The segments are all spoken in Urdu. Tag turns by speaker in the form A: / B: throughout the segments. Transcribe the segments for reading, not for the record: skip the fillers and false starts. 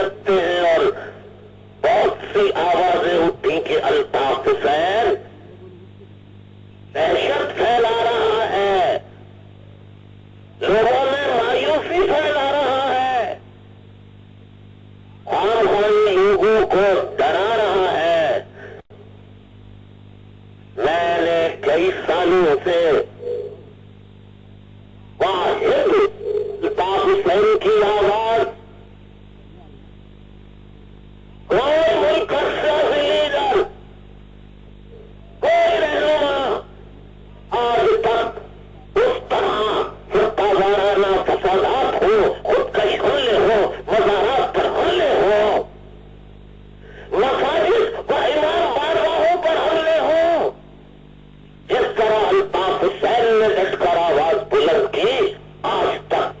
A: لگتے ہیں اور بہت سی آوازیں اٹھی کہ الطاف حسین دہشت پھیلا رہا ہے، لوگوں میں مایوسی پھیلا رہا ہے، خام خواہ لوگوں کو ڈرا رہا ہے۔ میں نے کئی سالوں سے واحد الطاف حسین کی آواز کوئی ملک کا سیاسی لیڈر، کوئی رہنما آج تک اس طرح فرقہ وارانہ فسادات ہو، خودکش حملے ہو، مزارات پر حملے ہو، مساجد و امام بارگاہوں پر حملے ہو، جس طرح الطاف حسین نے ڈٹ کر آواز بلند کی، آج تک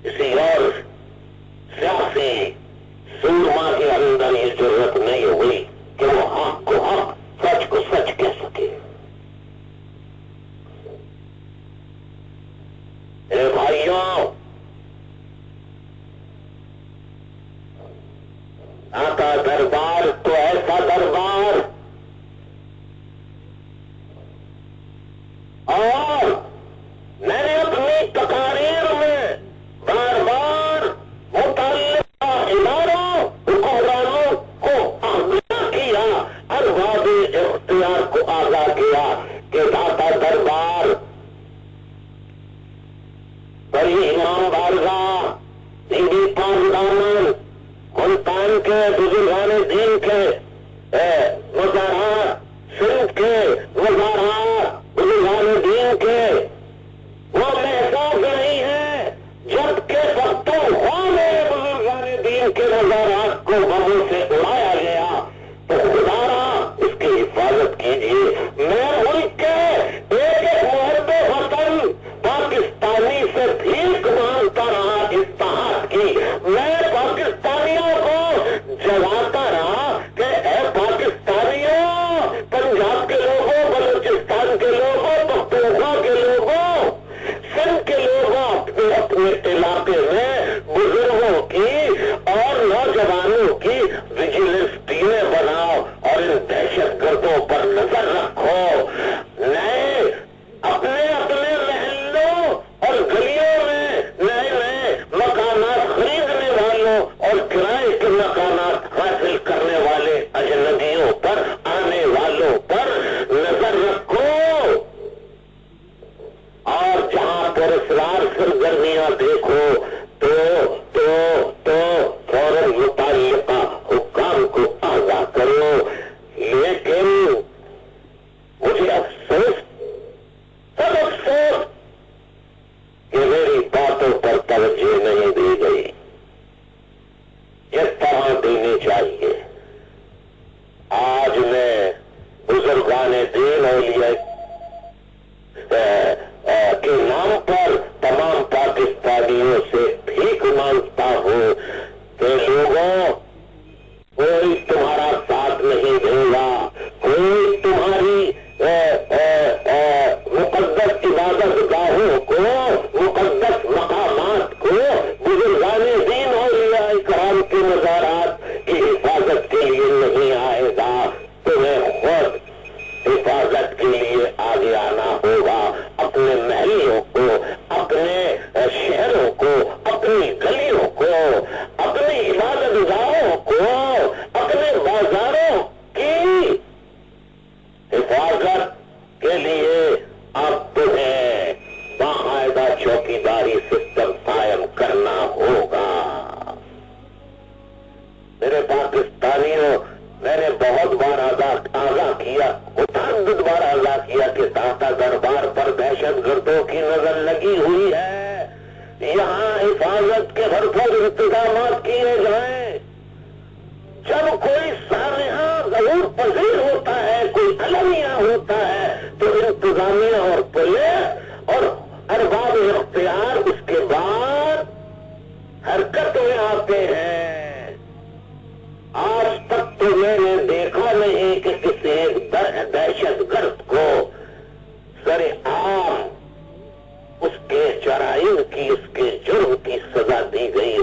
A: کسی اور سیاسی سورما کے اندر یہ ضرورت نہیں ہوئی کہ وہ حق کو حق، سچ کو سچ کہہ سکے۔ اے بھائیوں، آقا دربار تو ایسا دربار، اور میں نے اپنی تقاریر میں بار بار متعلقہ اداروں حکمرانوں کو آگاہ کیا، ارباب اختیار کو آگاہ کیا کہ داتا دربار، بڑی امام بارگاہ، بی بی پاردامن، ملتان کے بزرگان دین کے مزارات، سندھ کے مزارات بزرگان دین کے، وہ محسوس نہیں ہے، جبکہ پختونخوا میں بزرگان دین کے مزارات کو بموں سے اڑایا گیا۔ تو خدا اس کی حفاظت کیجیے۔ میں ملک کے ایک ایک محب وطن پاکستانی سے بھیک مانگتا رہا اصلاحات کی، میں پاکستانیوں کو جگاتا رہا کہ اے پاکستانیوں، پنجاب کے لوگوں، بلوچستان کے لوگوں، پختونخوا کے لوگوں، سندھ کے لوگوں، اپنے علاقے میں بزرگوں کی اور نوجوانوں کی ویجیلنس ٹیمیں بناؤ اور ان دہشت گردوں پر نظر رکھو۔ نئے اپنے اپنے محلوں اور گلیوں میں نئے نئے مکانات خریدنے والوں اور کرائے کے مکانات حاصل کرنے والے اجنبیوں پر، آنے والوں پر نظر رکھو، اور جہاں پر اسرار سرگرمیاں دیکھو تو فوراً متعلقہ حکام کو آگاہ کرو۔ لیکن مجھے افسوس، سب افسوس کہ میری باتوں پر توجہ نہیں دی گئی جس طرح دینی چاہیے۔ آج میں بزرگان دین اولیاء کے نام پر تمام پاکستانیوں سے بھیک مانگتا ہوں کہ لوگوں، کوئی تمہارا ساتھ نہیں دے گا، کوئی تمہاری مقدس عبادت گاہوں کو، مقدس مقامات کو، بزرگان دین اولیاء اکرام کے مزارات کی حفاظت کے لیے نہیں آئے گا۔ تمہیں خود حفاظت کے لیے آگے آنا ہوگا، اپنے محلوں کو، اپنے شہروں کو، اپنی گلیوں کو، اپنی عبادت گاہوں کو، اپنے بازاروں کی حفاظت کے لیے اب تمہیں باقاعدہ چوکیداری سسٹم قائم کرنا ہوگا۔ میرے پاکستانیوں، میں نے بہت بار آگاہ کیا، متعدد بار آگاہ کیا کہ داتا دربار پر دہشت گردوں کی نظر لگی ہوئی ہے، یہاں حفاظت کے بھرپور انتظامات کیے جائیں۔ جب کوئی سانحہ ظہور پذیر ہوتا ہے، کوئی المیہ ہوتا ہے، تو انتظامیہ اور پولیس اور ارباب اختیار اس کے بعد حرکت میں آتے ہیں۔ آج تک تو میں نے دیکھا نہیں کہ کسی دہشت گرد کو سر عام اس کے جرائم کی، اس کے جرم کی سزا دی گئی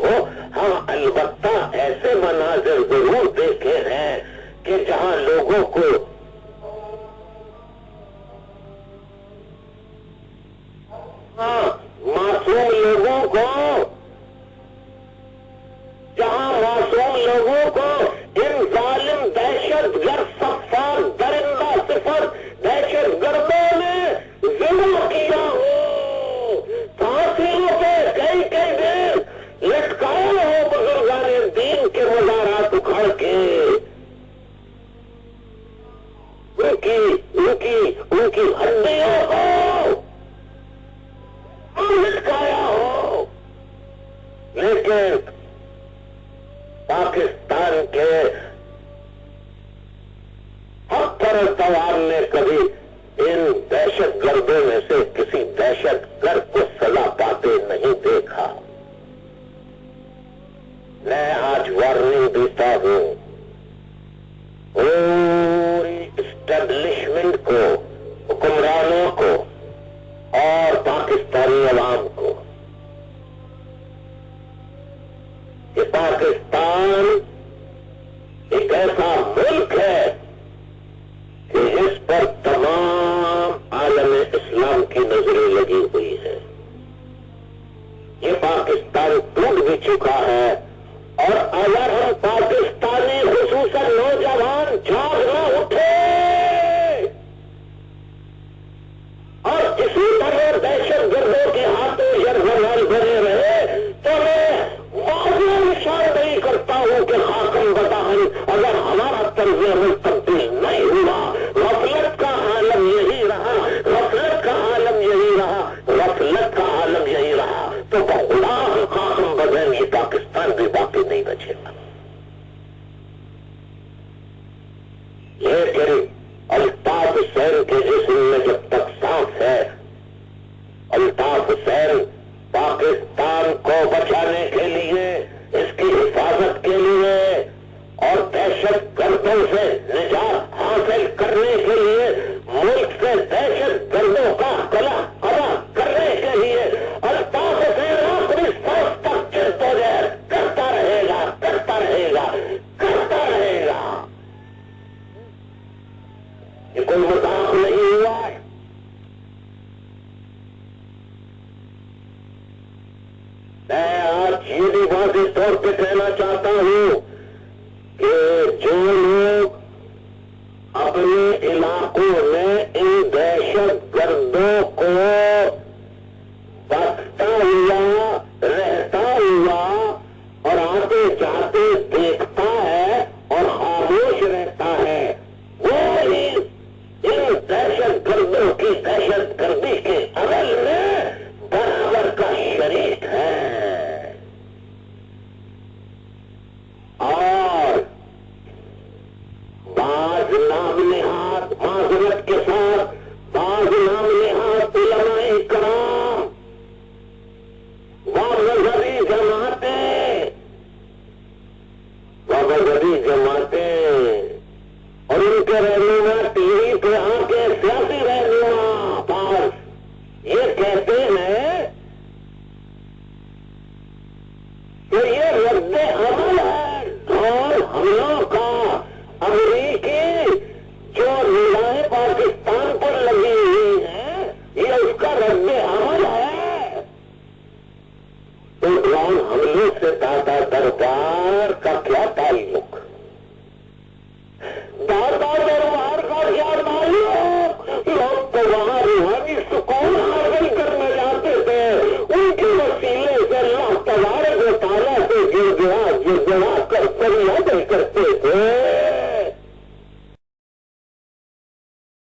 A: لوگوں کو ان ظالم دہشت گرد صفار درندہ صفت دہشت گردوں نے ذبح کیا ہو، پھانسیوں پہ کئی کئی دیر لٹکایا ہو بزرگان دین کے مزارات اکھاڑ کے، ان کی ہڈیوں کو لٹکایا ہو، لیکن پاکستان کے حق پرستوار نے کبھی ان دہشت گردوں میں سے کسی دہشت گرد کو سزا پاتے نہیں دیکھا۔ میں آج وارننگ دیتا ہوں پوری اسٹیبلشمنٹ کو، حکمرانوں کو اور پاکستانی عوام کو کہ پاکستان ایک ایسا ملک ہے کہ اس پر تمام عالم اسلام کی نظریں لگی ہوئی ہے۔ یہ پاکستان ٹوٹ بھی چکا ہے، اور اگر ہم پاکستانی خصوصاً نوجوان جاگ نہ اٹھے اور اسی طرح دہشت گردوں کے ہاتھوں یرغمال بنے رہے تو میں واضح نشاندہی کرتا ہوں کہ خاکم بدہن اگر ہمارا طرز عمل تبدیل نہیں ہوا، غفلت کا عالم یہی رہا، غفلت کا عالم یہی رہا، غفلت کا عالم یہی رہا، تو بخدا خاکم بدہن یہ پاکستان بھی باقی نہیں بچے گا۔ لیکن الطاف حسین کے جسم میں جب تک سانس ہے، الطاف حسین پاکستان کو بچانے کے لیے، اس کی حفاظت کے لیے اور دہشت گردوں سے نجات حاصل کرنے کے لیے، ملک سے دہشت گردوں کا قلع ادا کرنے کے لیے الطاف حسین اپنی سانس تک جدوجہد کرتا رہے گا، کرتا رہے گا، کرتا رہے گا۔ یہ کوئی مذاق نہیں ہوا ہے۔ میں آج یہ بھی واضح طور پہ کہنا چاہتا ہوں کہ جو لوگ اپنے علاقوں میں ان دہشت گردوں کو بستا ہوا، رہتا ہوا اور آتے جاتے دیکھتے